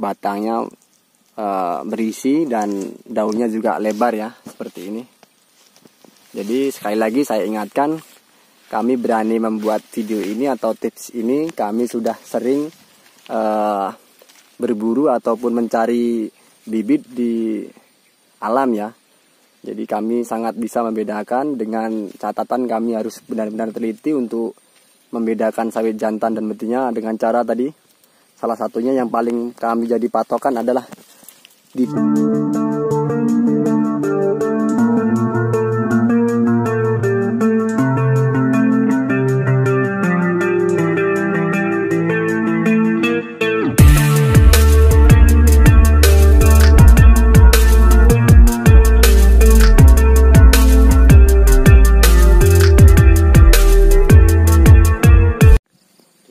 batangnya berisi dan daunnya juga lebar ya, seperti ini. Jadi sekali lagi saya ingatkan, kami berani membuat video ini atau tips ini, kami sudah sering berburu ataupun mencari bibit di alam ya. Jadi kami sangat bisa membedakan, dengan catatan kami harus benar-benar teliti untuk membedakan sawit jantan dan betina dengan cara tadi. Salah satunya yang paling kami jadi patokan adalah di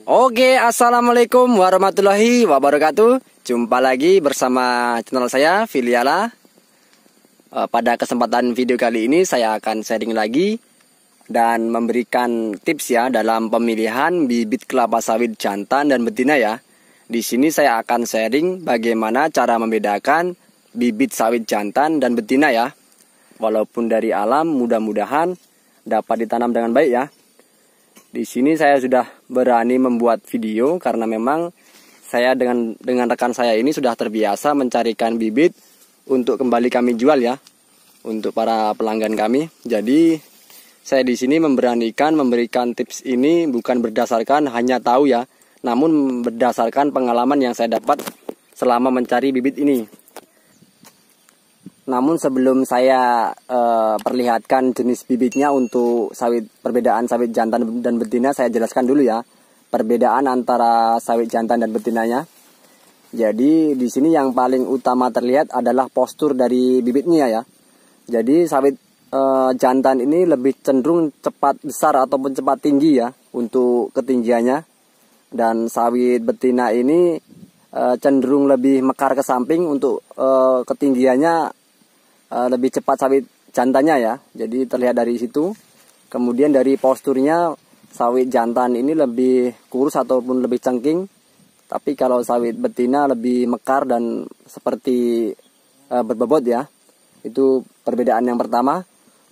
Oke, assalamualaikum warahmatullahi wabarakatuh. Jumpa lagi bersama channel saya, Filiala. Pada kesempatan video kali ini saya akan sharing lagi dan memberikan tips ya dalam pemilihan bibit kelapa sawit jantan dan betina ya. Di sini saya akan sharing bagaimana cara membedakan bibit sawit jantan dan betina ya. Walaupun dari alam, mudah-mudahan dapat ditanam dengan baik ya. Di sini saya sudah berani membuat video karena memang saya dengan rekan saya ini sudah terbiasa mencarikan bibit untuk kembali kami jual ya, untuk para pelanggan kami. Jadi saya di sini memberanikan memberikan tips ini bukan berdasarkan hanya tahu ya, namun berdasarkan pengalaman yang saya dapat selama mencari bibit ini. Namun sebelum saya perlihatkan jenis bibitnya untuk perbedaan sawit jantan dan betina, saya jelaskan dulu ya perbedaan antara sawit jantan dan betinanya. Jadi di sini yang paling utama terlihat adalah postur dari bibitnya ya. Jadi sawit jantan ini lebih cenderung cepat besar ataupun cepat tinggi ya untuk ketinggiannya, dan sawit betina ini cenderung lebih mekar ke samping untuk ketinggiannya. Lebih cepat sawit jantannya ya. Jadi terlihat dari situ. Kemudian dari posturnya, sawit jantan ini lebih kurus ataupun lebih cengking. Tapi kalau sawit betina lebih mekar dan seperti berbobot ya. Itu perbedaan yang pertama.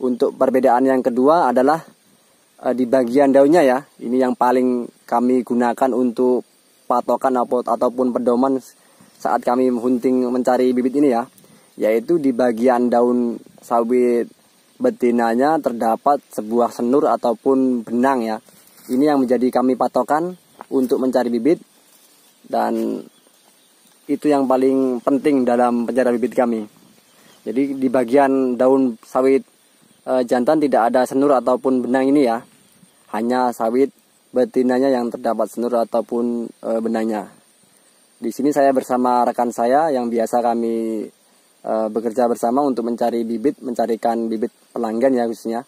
Untuk perbedaan yang kedua adalah di bagian daunnya ya. Ini yang paling kami gunakan untuk patokan ataupun pedoman saat kami hunting mencari bibit ini ya. Yaitu di bagian daun sawit betinanya terdapat sebuah senur ataupun benang ya. Ini yang menjadi kami patokan untuk mencari bibit, dan itu yang paling penting dalam pencarian bibit kami. Jadi di bagian daun sawit jantan tidak ada senur ataupun benang ini ya. Hanya sawit betinanya yang terdapat senur ataupun benangnya. Di sini saya bersama rekan saya yang biasa kami bekerja bersama untuk mencari bibit, mencarikan bibit pelanggan ya khususnya.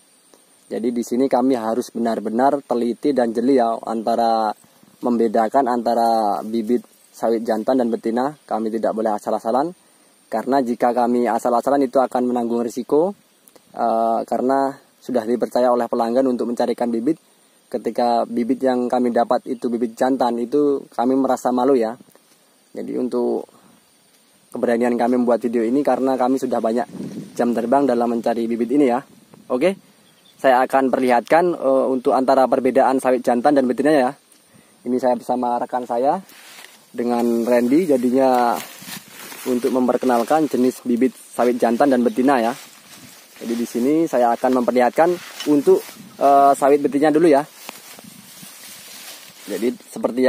Jadi di sini kami harus benar-benar teliti dan jeli ya antara membedakan antara bibit sawit jantan dan betina. Kami tidak boleh asal-asalan, karena jika kami asal-asalan itu akan menanggung risiko, karena sudah dipercaya oleh pelanggan untuk mencarikan bibit. Ketika bibit yang kami dapat itu bibit jantan, itu kami merasa malu ya. Jadi untuk keberanian kami membuat video ini karena kami sudah banyak jam terbang dalam mencari bibit ini ya. Oke, saya akan perlihatkan untuk antara perbedaan sawit jantan dan betina ya. Ini saya bersama rekan saya dengan Randy, jadinya untuk memperkenalkan jenis bibit sawit jantan dan betina ya. Jadi di sini saya akan memperlihatkan untuk sawit betina dulu ya. Jadi seperti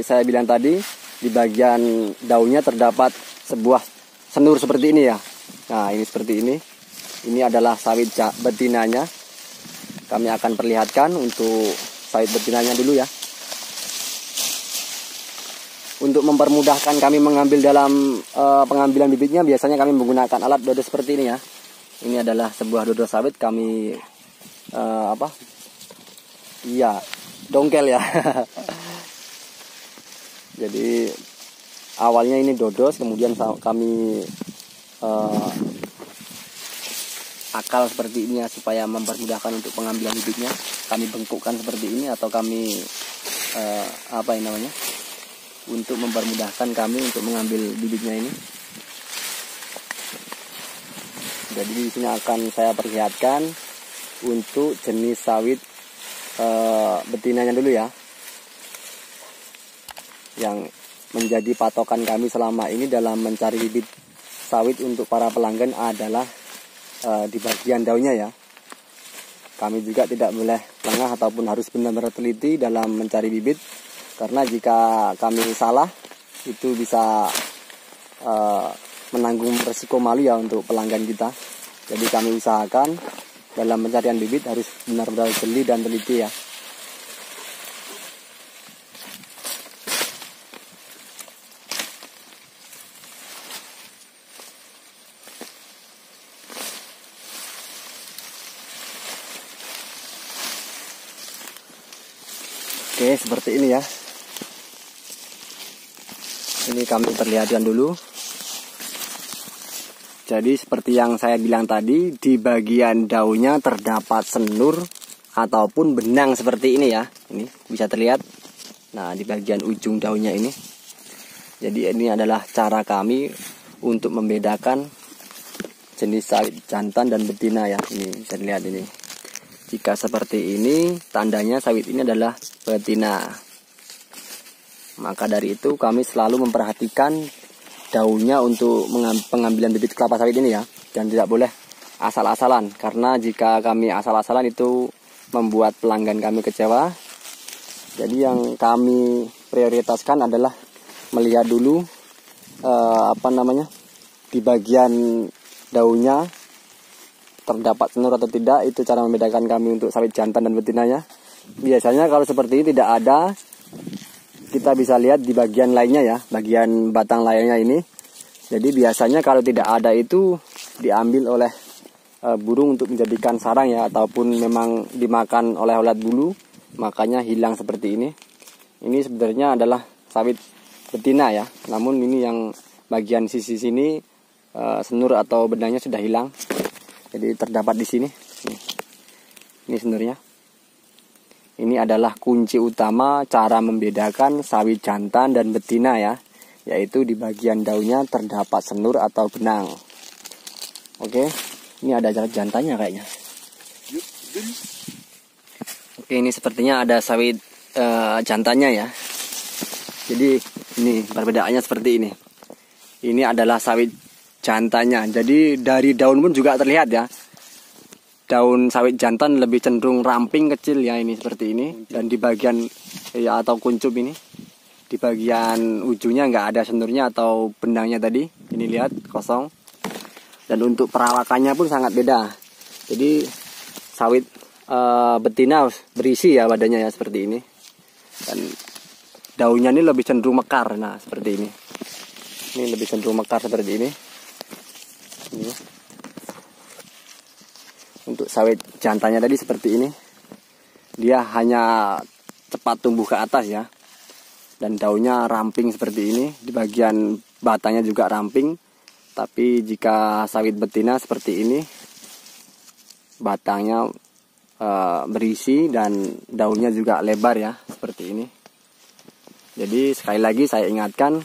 saya bilang tadi, di bagian daunnya terdapat sebuah senur seperti ini ya. Nah, ini seperti ini. Ini adalah sawit betinanya. Kami akan perlihatkan untuk sawit betinanya dulu ya. Untuk mempermudahkan kami mengambil dalam pengambilan bibitnya, biasanya kami menggunakan alat dodo seperti ini ya. Ini adalah sebuah dodo sawit kami dongkel ya. Jadi awalnya ini dodos, kemudian kami akal seperti ini ya, supaya mempermudahkan untuk pengambilan bibitnya. Kami bengkukkan seperti ini atau kami untuk mempermudahkan kami untuk mengambil bibitnya ini. Jadi di sini akan saya perlihatkan untuk jenis sawit betinanya dulu ya, yang menjadi patokan kami selama ini dalam mencari bibit sawit untuk para pelanggan adalah di bagian daunnya ya. Kami juga tidak boleh lengah ataupun harus benar-benar teliti dalam mencari bibit, karena jika kami salah itu bisa menanggung resiko malu ya untuk pelanggan kita. Jadi kami usahakan dalam pencarian bibit harus benar-benar jeli dan teliti ya. Oke, seperti ini ya. Ini kami perlihatkan dulu. Jadi seperti yang saya bilang tadi, di bagian daunnya terdapat senur ataupun benang seperti ini ya. Ini bisa terlihat. Nah, di bagian ujung daunnya ini. Jadi ini adalah cara kami untuk membedakan jenis sawit jantan dan betina ya. Ini bisa dilihat ini. Jika seperti ini, tandanya sawit ini adalah betina. Maka dari itu kami selalu memperhatikan daunnya untuk pengambilan bibit kelapa sawit ini ya. Dan tidak boleh asal-asalan, karena jika kami asal-asalan itu membuat pelanggan kami kecewa. Jadi yang kami prioritaskan adalah melihat dulu di bagian daunnya terdapat senur atau tidak. Itu cara membedakan kami untuk sawit jantan dan betinanya. Biasanya kalau seperti ini tidak ada, kita bisa lihat di bagian lainnya ya, bagian batang lainnya ini. Jadi biasanya kalau tidak ada itu diambil oleh burung untuk menjadikan sarang ya, ataupun memang dimakan oleh ulat bulu, makanya hilang seperti ini. Ini sebenarnya adalah sawit betina ya, namun ini yang bagian sisi sini senur atau benangnya sudah hilang. Jadi terdapat di sini. Ini senurnya. Ini adalah kunci utama cara membedakan sawit jantan dan betina ya, yaitu di bagian daunnya terdapat senur atau benang. Oke, ini ada jantannya kayaknya. Oke, ini sepertinya ada sawit jantannya ya. Jadi ini perbedaannya seperti ini. Ini adalah sawit jantannya. Jadi dari daun pun juga terlihat ya. Daun sawit jantan lebih cenderung ramping kecil ya, ini seperti ini. Dan di bagian ya atau kuncup ini, di bagian ujungnya nggak ada senurnya atau benangnya tadi. Ini lihat kosong. Dan untuk perawakannya pun sangat beda. Jadi sawit betina berisi ya badannya ya seperti ini. Dan daunnya ini lebih cenderung mekar. Nah seperti ini. Ini lebih cenderung mekar seperti ini. Ini. Untuk sawit jantannya tadi seperti ini, dia hanya cepat tumbuh ke atas ya, dan daunnya ramping seperti ini. Di bagian batangnya juga ramping. Tapi jika sawit betina seperti ini, batangnya berisi dan daunnya juga lebar ya, seperti ini. Jadi sekali lagi saya ingatkan,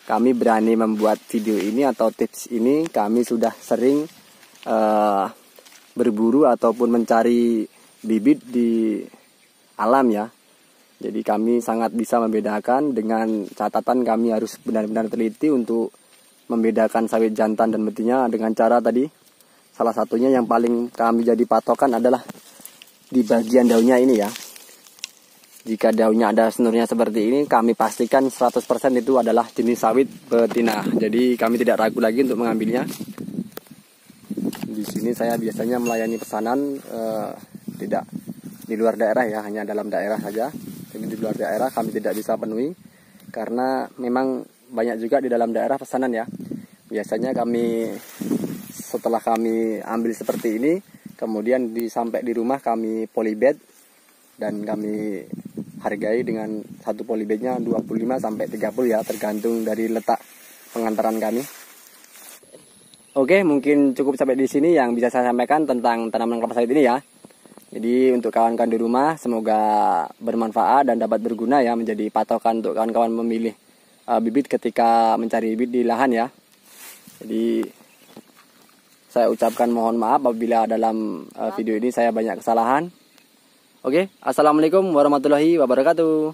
kami berani membuat video ini atau tips ini, kami sudah sering berburu ataupun mencari bibit di alam ya. Jadi kami sangat bisa membedakan, dengan catatan kami harus benar-benar teliti untuk membedakan sawit jantan dan betina dengan cara tadi. Salah satunya yang paling kami jadi patokan adalah di bagian daunnya ini ya. Jika daunnya ada senurnya seperti ini, kami pastikan 100% itu adalah jenis sawit betina. Jadi kami tidak ragu lagi untuk mengambilnya. Di sini saya biasanya melayani pesanan tidak di luar daerah ya, hanya dalam daerah saja. Jadi di luar daerah kami tidak bisa penuhi, karena memang banyak juga di dalam daerah pesanan ya. Biasanya kami setelah kami ambil seperti ini, kemudian sampai di rumah kami polybag dan kami hargai dengan satu polybagnya 25 sampai 30 ya, tergantung dari letak pengantaran kami. Oke, mungkin cukup sampai di sini yang bisa saya sampaikan tentang tanaman kelapa sawit ini ya. Jadi untuk kawan-kawan di rumah, semoga bermanfaat dan dapat berguna ya, menjadi patokan untuk kawan-kawan memilih bibit ketika mencari bibit di lahan ya. Jadi saya ucapkan mohon maaf apabila dalam video ini saya banyak kesalahan. Oke, assalamualaikum warahmatullahi wabarakatuh.